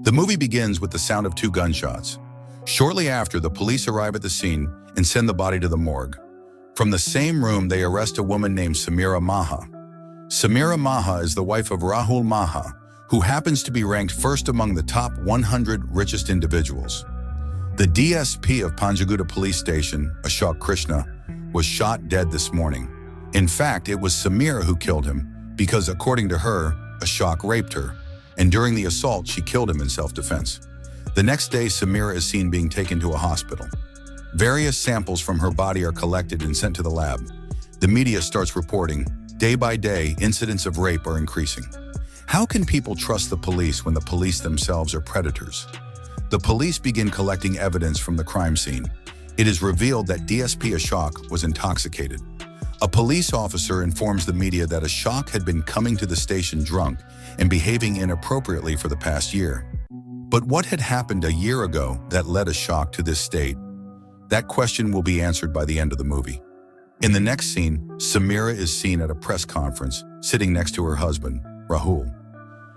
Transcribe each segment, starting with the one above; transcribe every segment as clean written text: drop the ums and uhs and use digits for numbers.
The movie begins with the sound of 2 gunshots. Shortly after, the police arrive at the scene and send the body to the morgue. From the same room, they arrest a woman named Samira Maha. Samira Maha is the wife of Rahul Maha, who happens to be ranked first among the top 100 richest individuals. The DSP of Panjaguta police station, Ashok Krishna, was shot dead this morning. In fact, it was Samira who killed him because, according to her, Ashok raped her, and during the assault, she killed him in self-defense. The next day, Samira is seen being taken to a hospital. Various samples from her body are collected and sent to the lab. The media starts reporting, day by day, incidents of rape are increasing. How can people trust the police when the police themselves are predators? The police begin collecting evidence from the crime scene. It is revealed that DSP Ashok was intoxicated. A police officer informs the media that Ashok had been coming to the station drunk and behaving inappropriately for the past year. But what had happened a year ago that led Ashok to this state? That question will be answered by the end of the movie. In the next scene, Samira is seen at a press conference, sitting next to her husband, Rahul.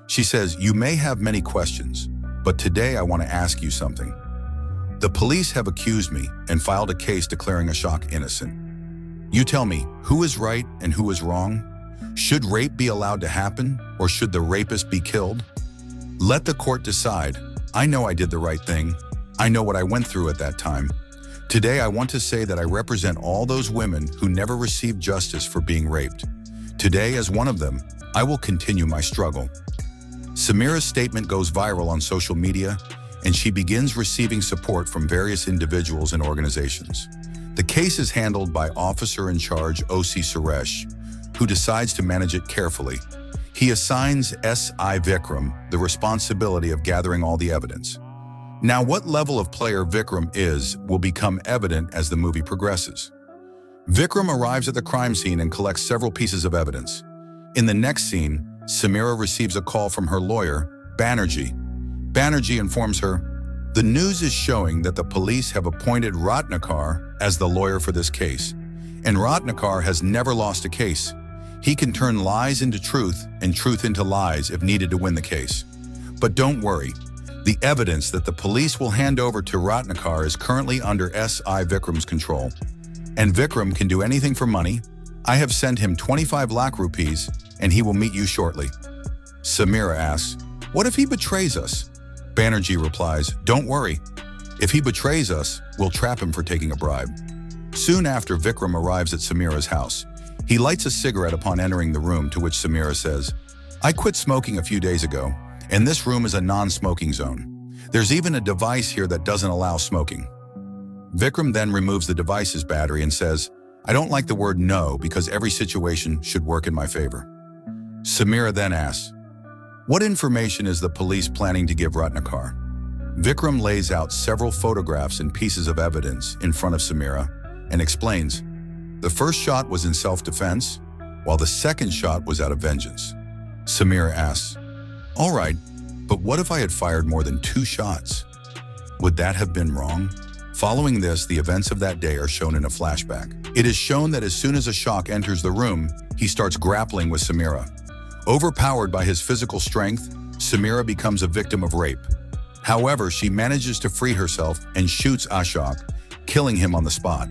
She says, "You may have many questions, but today I want to ask you something. The police have accused me and filed a case declaring Ashok innocent. You tell me, who is right and who is wrong? Should rape be allowed to happen, or should the rapist be killed? Let the court decide. I know I did the right thing. I know what I went through at that time. Today I want to say that I represent all those women who never received justice for being raped. Today, as one of them, I will continue my struggle." Samira's statement goes viral on social media, and she begins receiving support from various individuals and organizations. The case is handled by Officer in Charge OC Suresh, who decides to manage it carefully. He assigns SI Vikram the responsibility of gathering all the evidence. Now, what level of player Vikram is will become evident as the movie progresses. Vikram arrives at the crime scene and collects several pieces of evidence. In the next scene, Samira receives a call from her lawyer, Banerjee. Banerjee informs her, "The news is showing that the police have appointed Ratnakar as the lawyer for this case, and Ratnakar has never lost a case. He can turn lies into truth and truth into lies if needed to win the case. But don't worry. The evidence that the police will hand over to Ratnakar is currently under SI Vikram's control. And Vikram can do anything for money. I have sent him 25 lakh rupees and he will meet you shortly." Samira asks, "What if he betrays us?" Banerjee replies, "Don't worry. If he betrays us, we'll trap him for taking a bribe." Soon after, Vikram arrives at Samira's house. He lights a cigarette upon entering the room, to which Samira says, "I quit smoking a few days ago, and this room is a non-smoking zone. There's even a device here that doesn't allow smoking." Vikram then removes the device's battery and says, "I don't like the word no because every situation should work in my favor." Samira then asks, "What information is the police planning to give Ratnakar?" Vikram lays out several photographs and pieces of evidence in front of Samira and explains, "The first shot was in self-defense, while the second shot was out of vengeance." Samira asks, "All right, but what if I had fired more than 2 shots? Would that have been wrong?" Following this, the events of that day are shown in a flashback. It is shown that as soon as Ashok enters the room, he starts grappling with Samira. Overpowered by his physical strength, Samira becomes a victim of rape. However, she manages to free herself and shoots Ashok, killing him on the spot.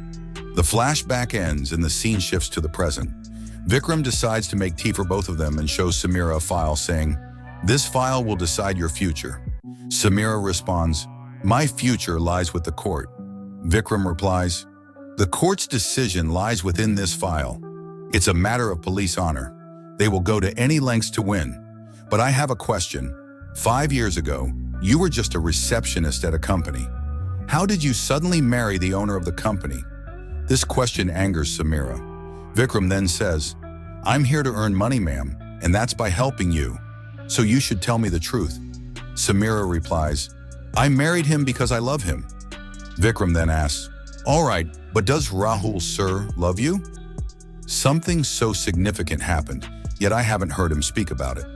The flashback ends and the scene shifts to the present. Vikram decides to make tea for both of them and shows Samira a file saying, "This file will decide your future." Samira responds, "My future lies with the court." Vikram replies, "The court's decision lies within this file. It's a matter of police honor. They will go to any lengths to win. But I have a question. 5 years ago, you were just a receptionist at a company. How did you suddenly marry the owner of the company?" This question angers Samira. Vikram then says, "I'm here to earn money, ma'am, and that's by helping you. So you should tell me the truth." Samira replies, "I married him because I love him." Vikram then asks, "All right, but does Rahul, sir, love you?" Something so significant happened, yet I haven't heard him speak about it.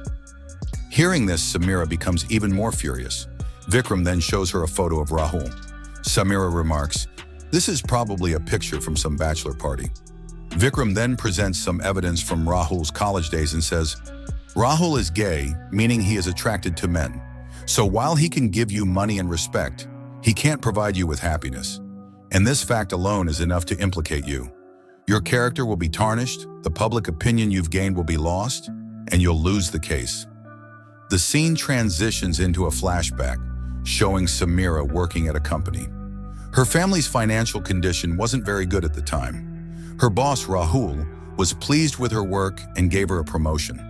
Hearing this, Samira becomes even more furious. Vikram then shows her a photo of Rahul. Samira remarks, "This is probably a picture from some bachelor party." Vikram then presents some evidence from Rahul's college days and says, "Rahul is gay, meaning he is attracted to men. So while he can give you money and respect, he can't provide you with happiness. And this fact alone is enough to implicate you. Your character will be tarnished, the public opinion you've gained will be lost, and you'll lose the case. The scene transitions into a flashback, showing Samira working at a company. Her family's financial condition wasn't very good at the time. Her boss, Rahul, was pleased with her work and gave her a promotion.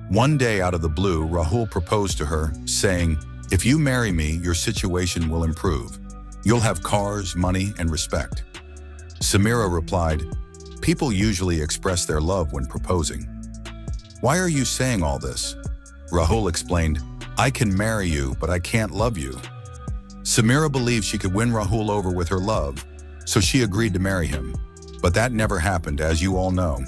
One day out of the blue, Rahul proposed to her, saying, "If you marry me, your situation will improve. You'll have cars, money, and respect." Samira replied, "People usually express their love when proposing." "Why are you saying all this?" Rahul explained, "I can marry you, but I can't love you." Samira believed she could win Rahul over with her love, so she agreed to marry him. But that never happened, as you all know.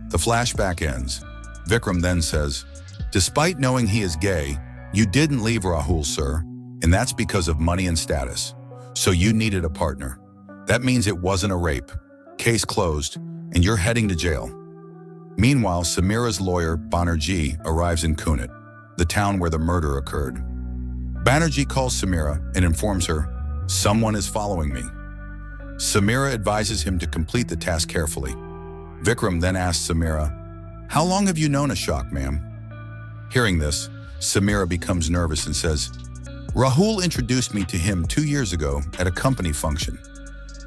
The flashback ends. Vikram then says, "Despite knowing he is gay, you didn't leave Rahul, sir, and that's because of money and status. So you needed a partner. That means it wasn't a rape. Case closed, and you're heading to jail." Meanwhile, Samira's lawyer, Banerjee, arrives in Kunit, the town where the murder occurred. Banerjee calls Samira and informs her, "Someone is following me." Samira advises him to complete the task carefully. Vikram then asks Samira, "How long have you known Ashok, ma'am?" Hearing this, Samira becomes nervous and says, "Rahul introduced me to him 2 years ago at a company function."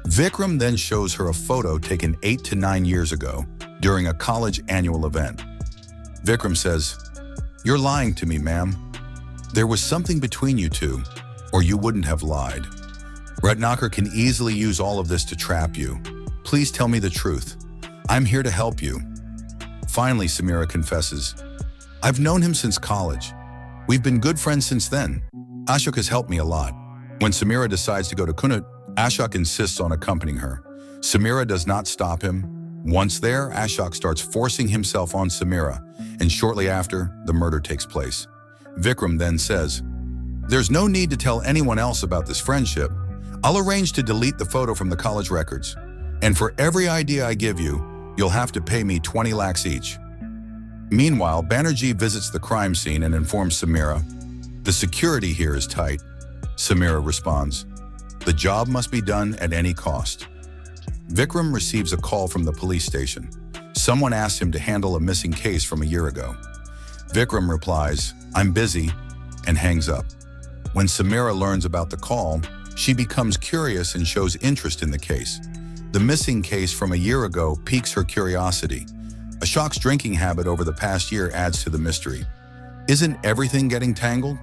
Vikram then shows her a photo taken 8 to 9 years ago during a college annual event. Vikram says, "You're lying to me, ma'am. There was something between you two, or you wouldn't have lied. Ratnakar can easily use all of this to trap you. Please tell me the truth. I'm here to help you." Finally, Samira confesses, "I've known him since college. We've been good friends since then. Ashok has helped me a lot." When Samira decides to go to Kunut, Ashok insists on accompanying her. Samira does not stop him. Once there, Ashok starts forcing himself on Samira, and shortly after, the murder takes place. Vikram then says, "There's no need to tell anyone else about this friendship. I'll arrange to delete the photo from the college records. And for every idea I give you, you'll have to pay me 20 lakhs each." Meanwhile, Banerjee visits the crime scene and informs Samira, "The security here is tight." Samira responds, "The job must be done at any cost." Vikram receives a call from the police station. Someone asks him to handle a missing case from a year ago. Vikram replies, "I'm busy," and hangs up. When Samira learns about the call, she becomes curious and shows interest in the case. The missing case from a year ago piques her curiosity. Ashok's drinking habit over the past year adds to the mystery. Isn't everything getting tangled?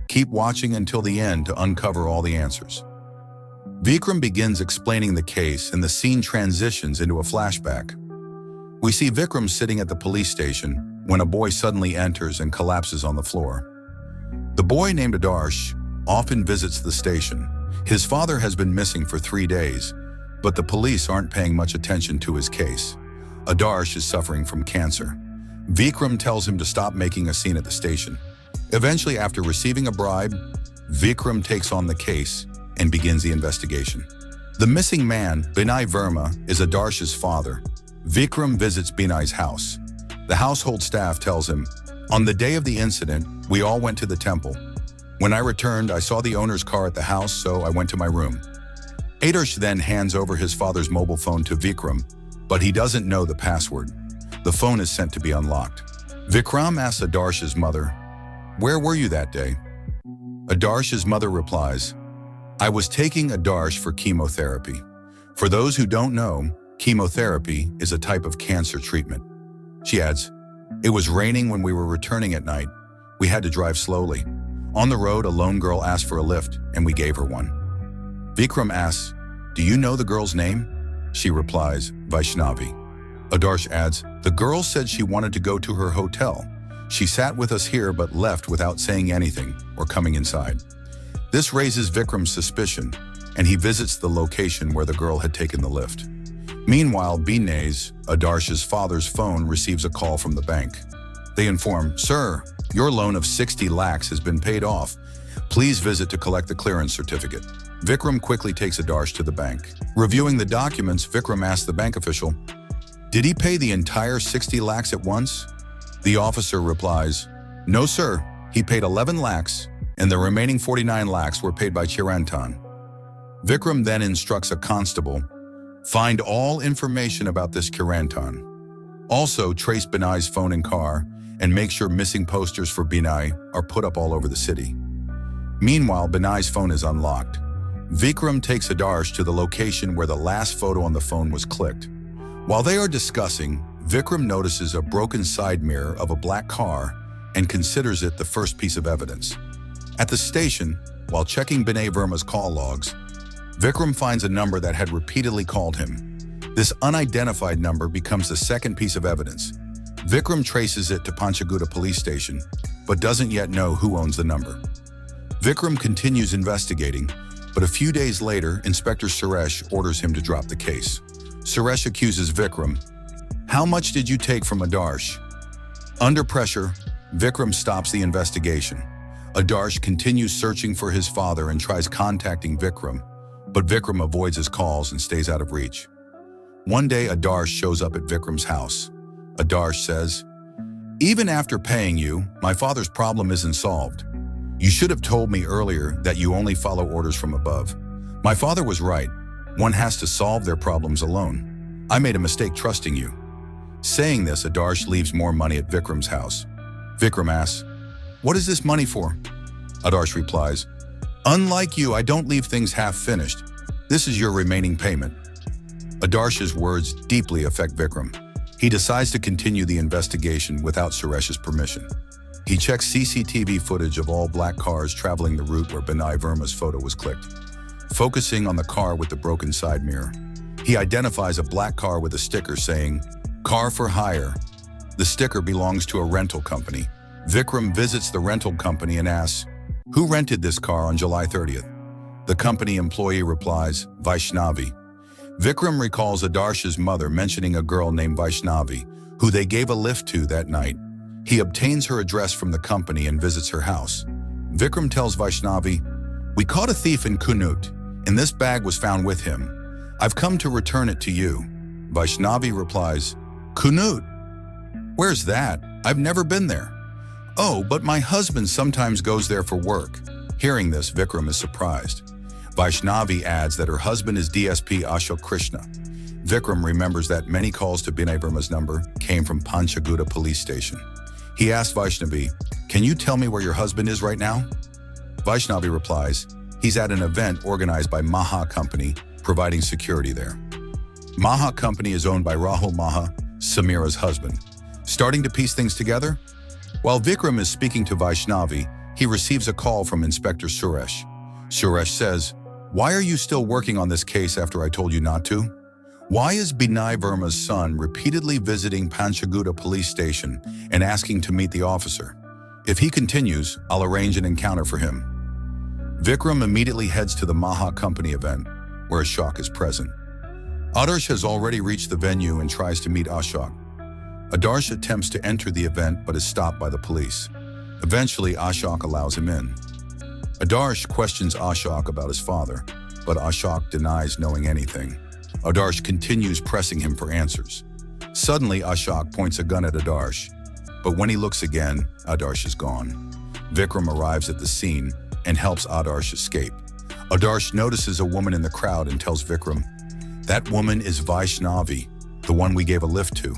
Keep watching until the end to uncover all the answers. Vikram begins explaining the case and the scene transitions into a flashback. We see Vikram sitting at the police station when a boy suddenly enters and collapses on the floor. The boy named Adarsh often visits the station. His father has been missing for 3 days, but the police aren't paying much attention to his case. Adarsh is suffering from cancer. Vikram tells him to stop making a scene at the station. Eventually, after receiving a bribe, Vikram takes on the case and begins the investigation. The missing man, Binay Verma, is Adarsh's father. Vikram visits Binay's house. The household staff tells him, "On the day of the incident, we all went to the temple. When I returned, I saw the owner's car at the house, so I went to my room." Adarsh then hands over his father's mobile phone to Vikram, but he doesn't know the password. The phone is sent to be unlocked. Vikram asks Adarsh's mother, "Where were you that day?" Adarsh's mother replies, "I was taking Adarsh for chemotherapy." For those who don't know, chemotherapy is a type of cancer treatment. She adds, "It was raining when we were returning at night. We had to drive slowly. On the road, a lone girl asked for a lift, and we gave her one." Vikram asks, "Do you know the girl's name?" She replies, "Vaishnavi." Adarsh adds, "The girl said she wanted to go to her hotel. She sat with us here but left without saying anything or coming inside." This raises Vikram's suspicion, and he visits the location where the girl had taken the lift. Meanwhile, Binay's, Adarsh's father's phone receives a call from the bank. They inform, "Sir, your loan of 60 lakhs has been paid off. Please visit to collect the clearance certificate." Vikram quickly takes Adarsh to the bank. Reviewing the documents, Vikram asks the bank official, "Did he pay the entire 60 lakhs at once?" The officer replies, "No, sir. He paid 11 lakhs, and the remaining 49 lakhs were paid by Chirantan. Vikram then instructs a constable, find all information about this Chirantan. Also, trace Binay's phone and car, and make sure missing posters for Binay are put up all over the city. Meanwhile, Binay's phone is unlocked. Vikram takes Adarsh to the location where the last photo on the phone was clicked. While they are discussing, Vikram notices a broken side mirror of a black car and considers it the first piece of evidence. At the station, while checking Binay Verma's call logs, Vikram finds a number that had repeatedly called him. This unidentified number becomes the second piece of evidence. Vikram traces it to Panchagutta police station, but doesn't yet know who owns the number. Vikram continues investigating, but a few days later, Inspector Suresh orders him to drop the case. Suresh accuses Vikram, "How much did you take from Adarsh?" Under pressure, Vikram stops the investigation. Adarsh continues searching for his father and tries contacting Vikram, but Vikram avoids his calls and stays out of reach. One day, Adarsh shows up at Vikram's house. Adarsh says, "Even after paying you, my father's problem isn't solved. You should have told me earlier that you only follow orders from above. My father was right. One has to solve their problems alone. I made a mistake trusting you." Saying this, Adarsh leaves more money at Vikram's house. Vikram asks, "What is this money for?" Adarsh replies, "Unlike you, I don't leave things half-finished. This is your remaining payment." Adarsh's words deeply affect Vikram. He decides to continue the investigation without Suresh's permission. He checks CCTV footage of all black cars traveling the route where Binay Verma's photo was clicked. Focusing on the car with the broken side mirror, he identifies a black car with a sticker saying, "Car for hire." The sticker belongs to a rental company. Vikram visits the rental company and asks, "Who rented this car on July 30th? The company employee replies, "Vaishnavi." Vikram recalls Adarsh's mother mentioning a girl named Vaishnavi, who they gave a lift to that night. He obtains her address from the company and visits her house. Vikram tells Vaishnavi, "We caught a thief in Kunut, and this bag was found with him. I've come to return it to you." Vaishnavi replies, "Kunut? Where's that? I've never been there." "Oh, but my husband sometimes goes there for work." Hearing this, Vikram is surprised. Vaishnavi adds that her husband is DSP Ashok Krishna. Vikram remembers that many calls to Binay Verma's number came from Panchagutta police station. He asks Vaishnavi, "Can you tell me where your husband is right now?" Vaishnavi replies, "He's at an event organized by Maha Company, providing security there." Maha Company is owned by Rahul Maha, Samira's husband. Starting to piece things together? While Vikram is speaking to Vaishnavi, he receives a call from Inspector Suresh. Suresh says, "Why are you still working on this case after I told you not to? Why is Binay Verma's son repeatedly visiting Panchagutta police station and asking to meet the officer? If he continues, I'll arrange an encounter for him." Vikram immediately heads to the Maha Company event, where Ashok is present. Adarsh has already reached the venue and tries to meet Ashok. Adarsh attempts to enter the event but is stopped by the police. Eventually, Ashok allows him in. Adarsh questions Ashok about his father, but Ashok denies knowing anything. Adarsh continues pressing him for answers. Suddenly, Ashok points a gun at Adarsh, but when he looks again, Adarsh is gone. Vikram arrives at the scene and helps Adarsh escape. Adarsh notices a woman in the crowd and tells Vikram, "That woman is Vaishnavi, the one we gave a lift to."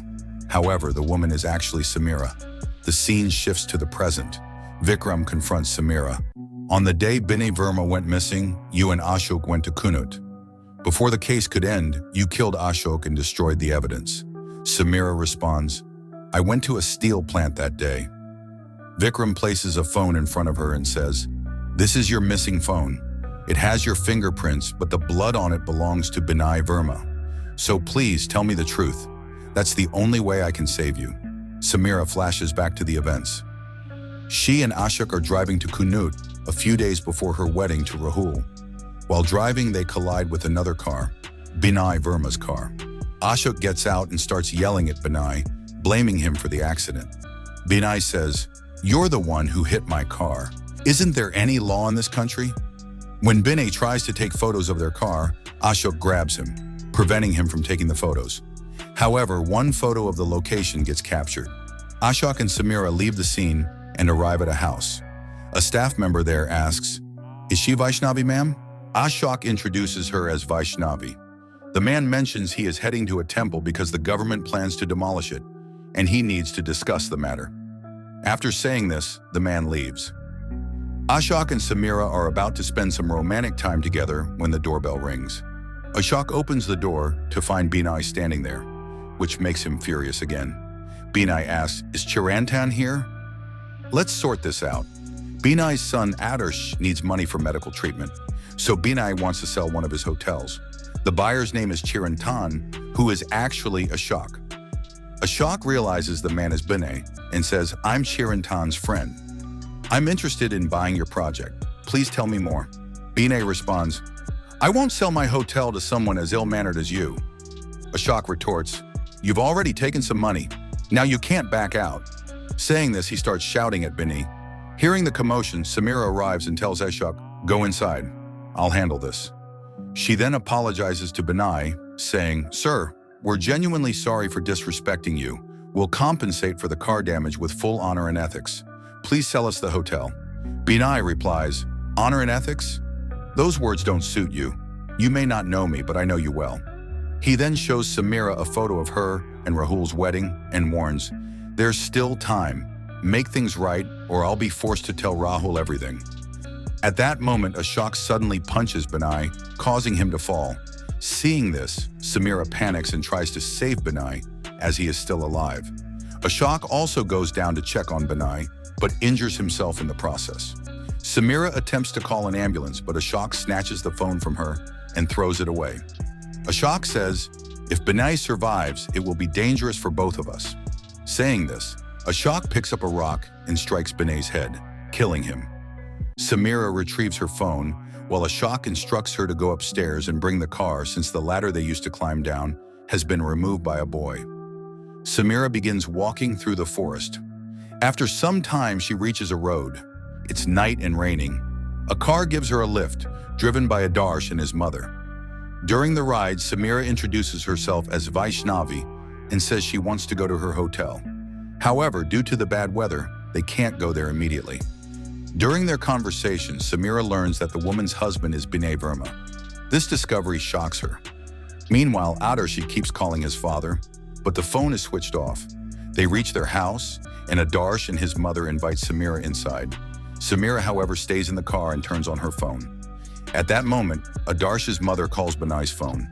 However, the woman is actually Samira. The scene shifts to the present. Vikram confronts Samira. "On the day Binay Verma went missing, you and Ashok went to Kunut. Before the case could end, you killed Ashok and destroyed the evidence." Samira responds, "I went to a steel plant that day." Vikram places a phone in front of her and says, "This is your missing phone. It has your fingerprints, but the blood on it belongs to Binay Verma. So please tell me the truth. That's the only way I can save you." Samira flashes back to the events. She and Ashok are driving to Kunut a few days before her wedding to Rahul. While driving, they collide with another car, Binay Verma's car. Ashok gets out and starts yelling at Binay, blaming him for the accident. Binay says, "You're the one who hit my car. Isn't there any law in this country?" When Binay tries to take photos of their car, Ashok grabs him, preventing him from taking the photos. However, one photo of the location gets captured. Ashok and Samira leave the scene and arrive at a house. A staff member there asks, "Is she Vaishnavi, ma'am?" Ashok introduces her as Vaishnavi. The man mentions he is heading to a temple because the government plans to demolish it, and he needs to discuss the matter. After saying this, the man leaves. Ashok and Samira are about to spend some romantic time together when the doorbell rings. Ashok opens the door to find Binay standing there, which makes him furious again. Binay asks, "Is Chirantan here?" "Let's sort this out." Binay's son Adarsh needs money for medical treatment, so Binay wants to sell one of his hotels. The buyer's name is Chirantan, who is actually Ashok. Ashok realizes the man is Binay and says, "I'm Chirantan's friend. I'm interested in buying your project. Please tell me more." Binay responds, "I won't sell my hotel to someone as ill-mannered as you." Ashok retorts, "You've already taken some money. Now you can't back out." Saying this, he starts shouting at Binay. Hearing the commotion, Samira arrives and tells Ashok, "Go inside. I'll handle this." She then apologizes to Binay, saying, "Sir, we're genuinely sorry for disrespecting you. We'll compensate for the car damage with full honor and ethics. Please sell us the hotel." Binay replies, "Honor and ethics? Those words don't suit you. You may not know me, but I know you well." He then shows Samira a photo of her and Rahul's wedding and warns, "There's still time. Make things right, or I'll be forced to tell Rahul everything." At that moment, Ashok suddenly punches Binay, causing him to fall. Seeing this, Samira panics and tries to save Binay, as he is still alive. Ashok also goes down to check on Binay, but injures himself in the process. Samira attempts to call an ambulance, but Ashok snatches the phone from her and throws it away. Ashok says, "If Binay survives, it will be dangerous for both of us." Saying this, Ashok picks up a rock and strikes Binay's head, killing him. Samira retrieves her phone, while Ashok instructs her to go upstairs and bring the car since the ladder they used to climb down has been removed by a boy. Samira begins walking through the forest. After some time, she reaches a road. It's night and raining. A car gives her a lift, driven by Adarsh and his mother. During the ride, Samira introduces herself as Vaishnavi and says she wants to go to her hotel. However, due to the bad weather, they can't go there immediately. During their conversation, Samira learns that the woman's husband is Binay Verma. This discovery shocks her. Meanwhile, Adarsh keeps calling his father, but the phone is switched off. They reach their house, and Adarsh and his mother invite Samira inside. Samira, however, stays in the car and turns on her phone. At that moment, Adarsh's mother calls Binay's phone.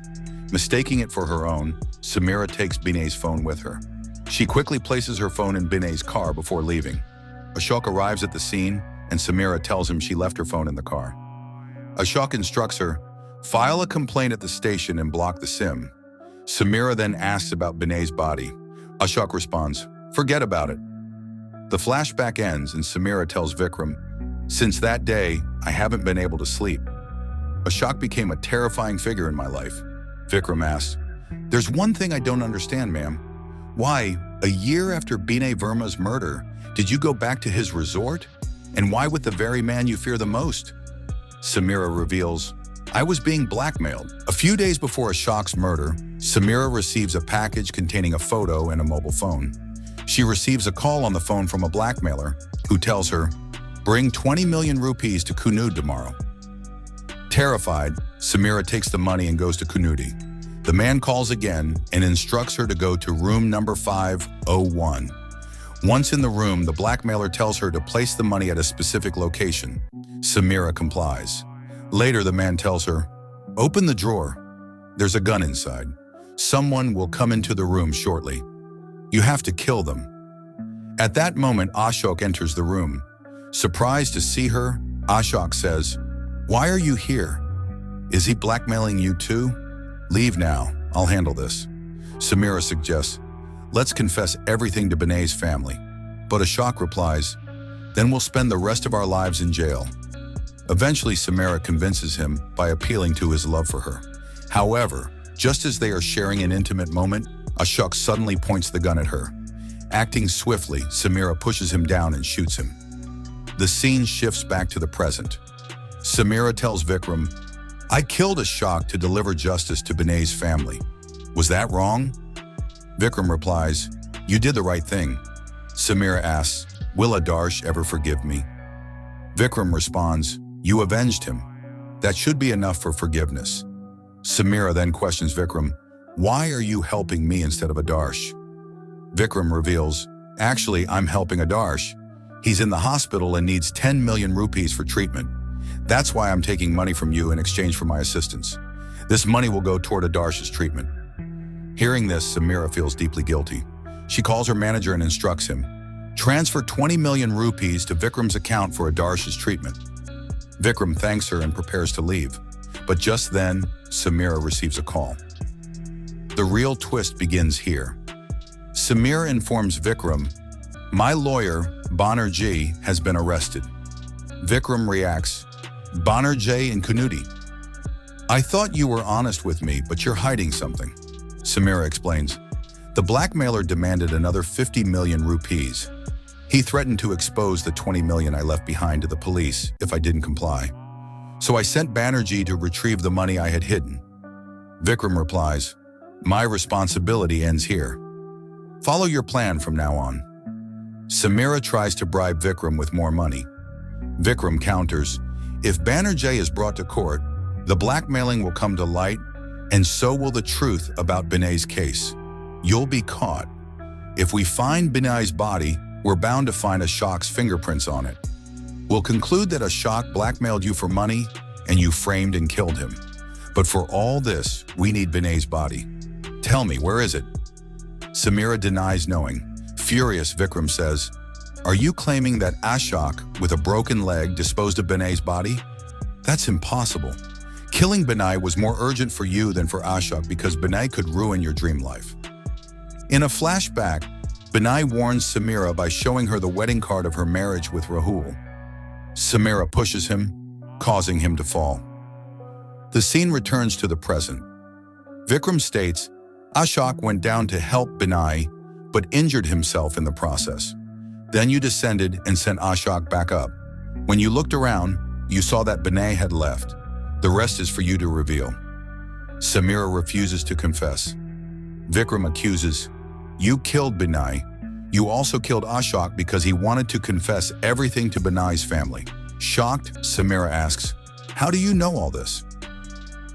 Mistaking it for her own, Samira takes Binay's phone with her. She quickly places her phone in Binay's car before leaving. Ashok arrives at the scene, and Samira tells him she left her phone in the car. Ashok instructs her, "File a complaint at the station and block the SIM." Samira then asks about Binay's body. Ashok responds, "Forget about it." The flashback ends and Samira tells Vikram, "Since that day, I haven't been able to sleep. Ashok became a terrifying figure in my life." Vikram asks, "There's one thing I don't understand, ma'am. Why, a year after Binay Verma's murder, did you go back to his resort? And why with the very man you fear the most?" Samira reveals, "I was being blackmailed." A few days before Ashok's murder, Samira receives a package containing a photo and a mobile phone. She receives a call on the phone from a blackmailer who tells her, "Bring 20 million rupees to Kunud tomorrow." Terrified, Samira takes the money and goes to Kunudi. The man calls again and instructs her to go to room number 501. Once in the room, the blackmailer tells her to place the money at a specific location. Samira complies. Later, the man tells her, "Open the drawer. There's a gun inside. Someone will come into the room shortly. You have to kill them." At that moment, Ashok enters the room. Surprised to see her, Ashok says, "Why are you here? Is he blackmailing you too? Leave now. I'll handle this." Samira suggests, "Let's confess everything to Binay's family." But Ashok replies, "Then we'll spend the rest of our lives in jail." Eventually, Samira convinces him by appealing to his love for her. However, just as they are sharing an intimate moment, Ashok suddenly points the gun at her. Acting swiftly, Samira pushes him down and shoots him. The scene shifts back to the present. Samira tells Vikram, "I killed Ashok to deliver justice to Binay's family. Was that wrong?" Vikram replies, "You did the right thing." Samira asks, "Will Adarsh ever forgive me?" Vikram responds, "You avenged him. That should be enough for forgiveness." Samira then questions Vikram, "Why are you helping me instead of Adarsh?" Vikram reveals, "Actually, I'm helping Adarsh. He's in the hospital and needs 10 million rupees for treatment. That's why I'm taking money from you in exchange for my assistance. This money will go toward Adarsh's treatment." Hearing this, Samira feels deeply guilty. She calls her manager and instructs him, "Transfer 20 million rupees to Vikram's account for Adarsh's treatment." Vikram thanks her and prepares to leave. But just then, Samira receives a call. The real twist begins here. Samira informs Vikram, "My lawyer, Banerjee, has been arrested." Vikram reacts, "Banerjee and Kunuti? I thought you were honest with me, but you're hiding something." Samira explains, "The blackmailer demanded another 50 million rupees. He threatened to expose the 20 million I left behind to the police if I didn't comply. So I sent Banerjee to retrieve the money I had hidden." Vikram replies, "My responsibility ends here. Follow your plan from now on." Samira tries to bribe Vikram with more money. Vikram counters, "If Banerjee is brought to court, the blackmailing will come to light, and so will the truth about Binay's case. You'll be caught. If we find Binay's body, we're bound to find Ashok's fingerprints on it. We'll conclude that Ashok blackmailed you for money and you framed and killed him. But for all this, we need Binay's body. Tell me, where is it?" Samira denies knowing. Furious, Vikram says, "Are you claiming that Ashok, with a broken leg, disposed of Binay's body? That's impossible. Killing Binay was more urgent for you than for Ashok because Binay could ruin your dream life." In a flashback, Binay warns Samira by showing her the wedding card of her marriage with Rahul. Samira pushes him, causing him to fall. The scene returns to the present. Vikram states, "Ashok went down to help Binay, but injured himself in the process. Then you descended and sent Ashok back up. When you looked around, you saw that Binay had left. The rest is for you to reveal." Samira refuses to confess. Vikram accuses, "You killed Binay. You also killed Ashok because he wanted to confess everything to Binay's family." Shocked, Samira asks, "How do you know all this?"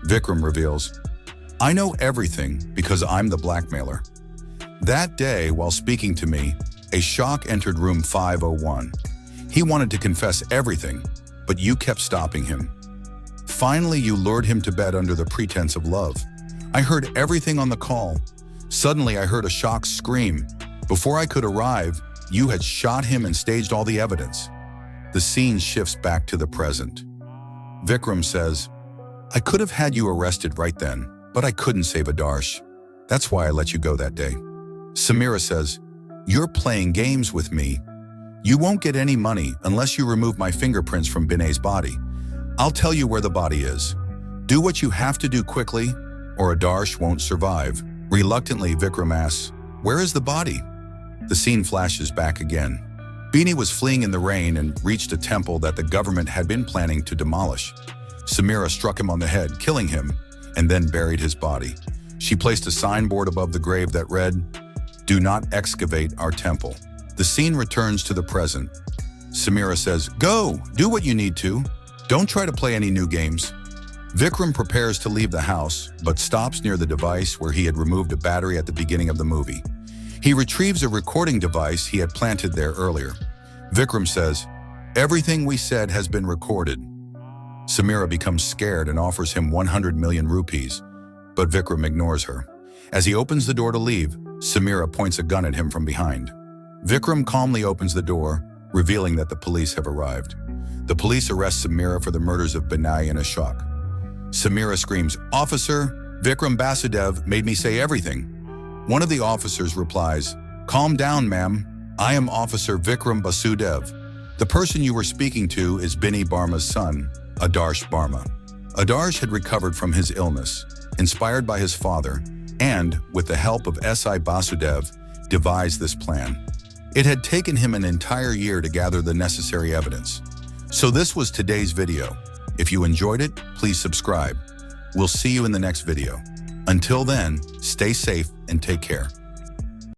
Vikram reveals, "I know everything because I'm the blackmailer. That day, while speaking to me, Ashok entered room 501. He wanted to confess everything, but you kept stopping him. Finally, you lured him to bed under the pretense of love. I heard everything on the call. Suddenly, I heard Ashok scream. Before I could arrive, you had shot him and staged all the evidence." The scene shifts back to the present. Vikram says, "I could have had you arrested right then, but I couldn't save Adarsh. That's why I let you go that day." Samira says, "You're playing games with me. You won't get any money unless you remove my fingerprints from Binay's body. I'll tell you where the body is. Do what you have to do quickly, or Adarsh won't survive." Reluctantly, Vikram asks, "Where is the body?" The scene flashes back again. Bini was fleeing in the rain and reached a temple that the government had been planning to demolish. Samira struck him on the head, killing him, and then buried his body. She placed a signboard above the grave that read, "Do not excavate our temple." The scene returns to the present. Samira says, "Go, do what you need to. Don't try to play any new games." Vikram prepares to leave the house, but stops near the device where he had removed a battery at the beginning of the movie. He retrieves a recording device he had planted there earlier. Vikram says, "Everything we said has been recorded." Samira becomes scared and offers him 100 million rupees, but Vikram ignores her. As he opens the door to leave, Samira points a gun at him from behind. Vikram calmly opens the door, revealing that the police have arrived. The police arrest Samira for the murders of Binay and Ashok. Samira screams, "Officer, Vikram Basudev made me say everything." One of the officers replies, "Calm down, ma'am. I am Officer Vikram Basudev. The person you were speaking to is Bini Barma's son, Adarsh Barma." Adarsh had recovered from his illness, inspired by his father, and, with the help of S.I. Basudev, devised this plan. It had taken him an entire year to gather the necessary evidence. So this was today's video. If you enjoyed it, please subscribe. We'll see you in the next video. Until then, stay safe and take care.